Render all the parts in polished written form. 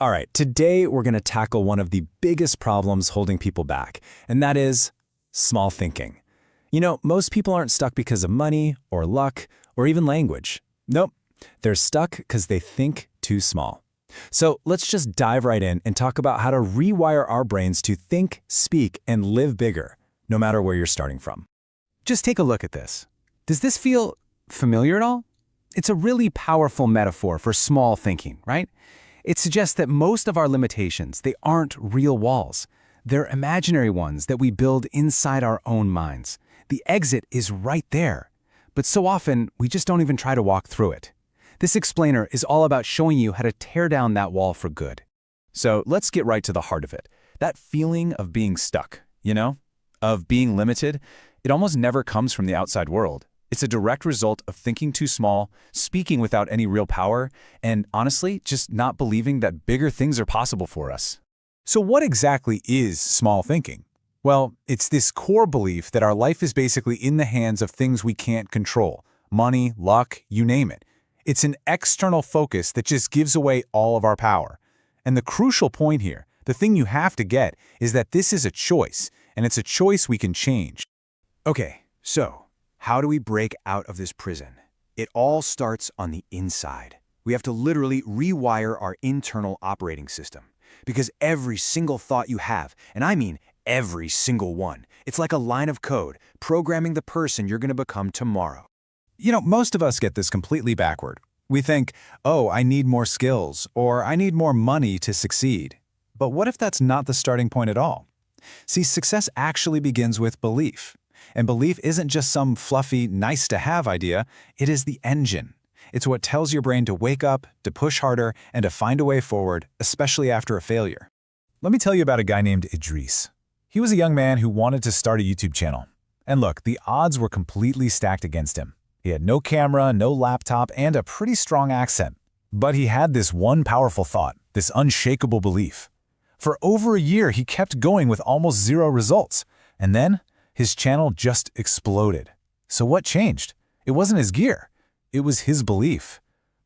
All right, today we're going to tackle one of the biggest problems holding people back, and that is small thinking. You know, most people aren't stuck because of money or luck or even language. Nope, they're stuck because they think too small. So let's just dive right in and talk about how to rewire our brains to think, speak, and live bigger, no matter where you're starting from. Just take a look at this. Does this feel familiar at all? It's a really powerful metaphor for small thinking, right? It suggests that most of our limitations, they aren't real walls. They're imaginary ones that we build inside our own minds. The exit is right there. But so often, we just don't even try to walk through it. This explainer is all about showing you how to tear down that wall for good. So let's get right to the heart of it. That feeling of being stuck, of being limited, it almost never comes from the outside world. It's a direct result of thinking too small, speaking without any real power, and honestly, just not believing that bigger things are possible for us. So what exactly is small thinking? Well, it's this core belief that our life is basically in the hands of things we can't control. Money, luck, you name it. It's an external focus that just gives away all of our power. And the crucial point here, the thing you have to get, is that this is a choice, and it's a choice we can change. Okay, so how do we break out of this prison? It all starts on the inside. We have to literally rewire our internal operating system. Because every single thought you have, and I mean every single one, it's like a line of code, programming the person you're going to become tomorrow. You know, most of us get this completely backward. We think, oh, I need more skills, or I need more money to succeed. But what if that's not the starting point at all? See, success actually begins with belief. And belief isn't just some fluffy, nice-to-have idea, it is the engine. It's what tells your brain to wake up, to push harder, and to find a way forward, especially after a failure. Let me tell you about a guy named Idris. He was a young man who wanted to start a YouTube channel. And look, the odds were completely stacked against him. He had no camera, no laptop, and a pretty strong accent. But he had this one powerful thought, this unshakable belief. For over a year, he kept going with almost zero results. And then, his channel just exploded. So what changed? It wasn't his gear. It was his belief.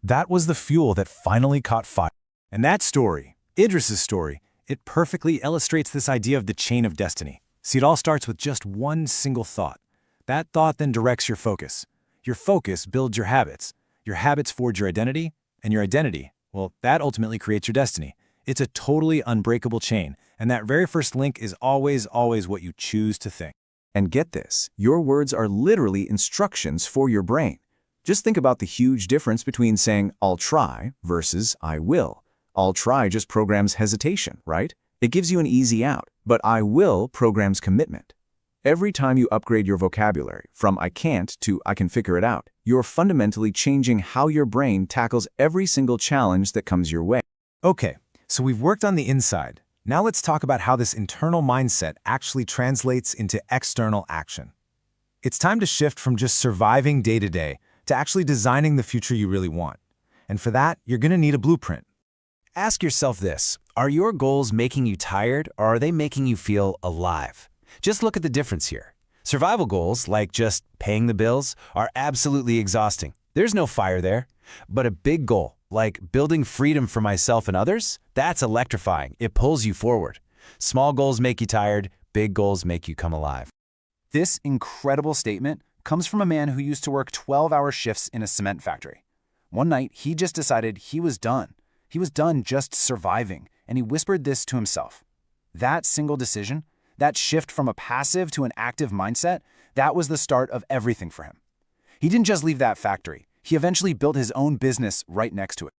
That was the fuel that finally caught fire. And that story, Idris's story, it perfectly illustrates this idea of the chain of destiny. See, it all starts with just one single thought. That thought then directs your focus. Your focus builds your habits. Your habits forge your identity, and your identity, well, that ultimately creates your destiny. It's a totally unbreakable chain, and that very first link is always what you choose to think. And get this, your words are literally instructions for your brain. Just think about the huge difference between saying, I'll try, versus I will. I'll try just programs hesitation, right? It gives you an easy out, but I will programs commitment. Every time you upgrade your vocabulary from I can't to I can figure it out, you're fundamentally changing how your brain tackles every single challenge that comes your way. Okay, so we've worked on the inside. Now let's talk about how this internal mindset actually translates into external action. It's time to shift from just surviving day to day to actually designing the future you really want. And for that, you're going to need a blueprint. Ask yourself this, are your goals making you tired or are they making you feel alive? Just look at the difference here. Survival goals, like just paying the bills, are absolutely exhausting. There's no fire there. But a big goal, like building freedom for myself and others, that's electrifying. It pulls you forward. Small goals make you tired, big goals make you come alive. This incredible statement comes from a man who used to work 12-hour shifts in a cement factory. One night, he just decided he was done. He was done just surviving, and he whispered this to himself. That single decision, that shift from a passive to an active mindset, that was the start of everything for him. He didn't just leave that factory. He eventually built his own business right next to it.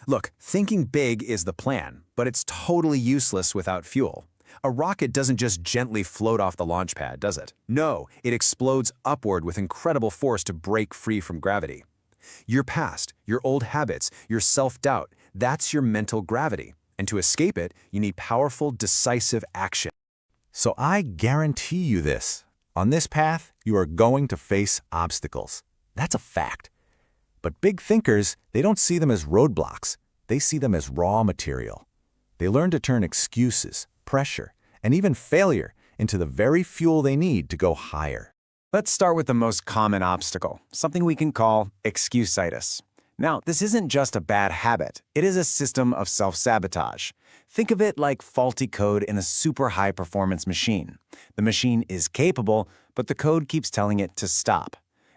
Look, thinking big is the plan, but it's totally useless without fuel. A rocket doesn't just gently float off the launch pad, does it? No, it explodes upward with incredible force to break free from gravity. Your past, your old habits, your self-doubt, that's your mental gravity. And to escape it, you need powerful, decisive action. So I guarantee you this. On this path, you are going to face obstacles. That's a fact. But big thinkers, they don't see them as roadblocks. They see them as raw material. They learn to turn excuses, pressure, and even failure into the very fuel they need to go higher. Let's start with the most common obstacle, something we can call excuse-itis. Now, this isn't just a bad habit. It is a system of self-sabotage. Think of it like faulty code in a super high-performance machine. The machine is capable, but the code keeps telling it to stop.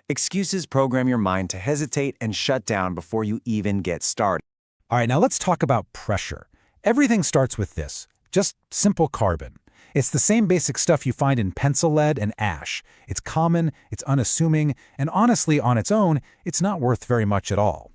Excuses program your mind to hesitate and shut down before you even get started. All right, now let's talk about pressure. Everything starts with this, just simple carbon. It's the same basic stuff you find in pencil lead and ash. It's common, it's unassuming, and honestly, on its own, it's not worth very much at all.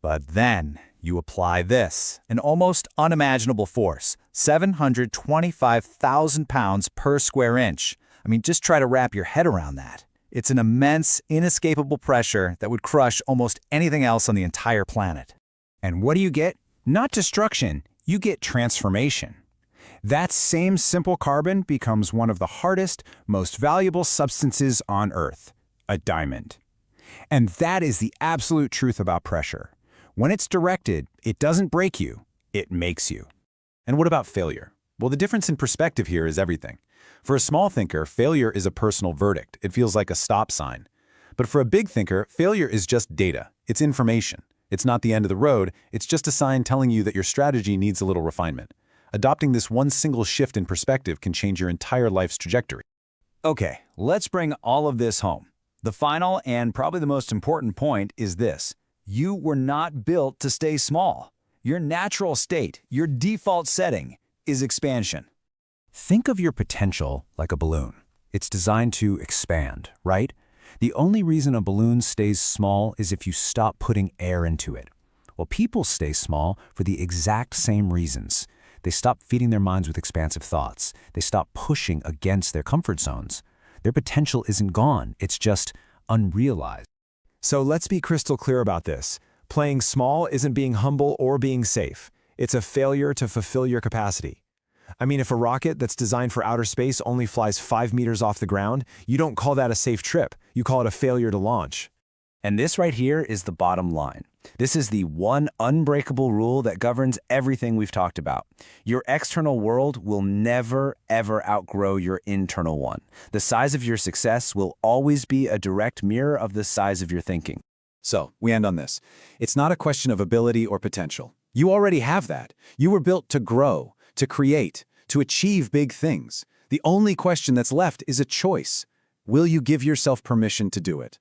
But then you apply this, an almost unimaginable force, 725,000 pounds per square inch. I mean, just try to wrap your head around that. It's an immense, inescapable pressure that would crush almost anything else on the entire planet. And what do you get? Not destruction, you get transformation. That same simple carbon becomes one of the hardest, most valuable substances on Earth, a diamond. And that is the absolute truth about pressure. When it's directed, it doesn't break you, it makes you. And what about failure? Well, the difference in perspective here is everything. For a small thinker, failure is a personal verdict. It feels like a stop sign. But for a big thinker, failure is just data. It's information. It's not the end of the road. It's just a sign telling you that your strategy needs a little refinement. Adopting this one single shift in perspective can change your entire life's trajectory. Okay, let's bring all of this home. The final and probably the most important point is this. You were not built to stay small. Your natural state, your default setting, is expansion. Think of your potential like a balloon. It's designed to expand, right? The only reason a balloon stays small is if you stop putting air into it. Well, people stay small for the exact same reasons. They stop feeding their minds with expansive thoughts. They stop pushing against their comfort zones. Their potential isn't gone, it's just unrealized. So let's be crystal clear about this. Playing small isn't being humble or being safe. It's a failure to fulfill your capacity. I mean, if a rocket that's designed for outer space only flies 5 meters off the ground, you don't call that a safe trip. You call it a failure to launch. And this right here is the bottom line. This is the one unbreakable rule that governs everything we've talked about. Your external world will never, ever outgrow your internal one. The size of your success will always be a direct mirror of the size of your thinking. So, we end on this. It's not a question of ability or potential. You already have that. You were built to grow, to create, to achieve big things. The only question that's left is a choice. Will you give yourself permission to do it?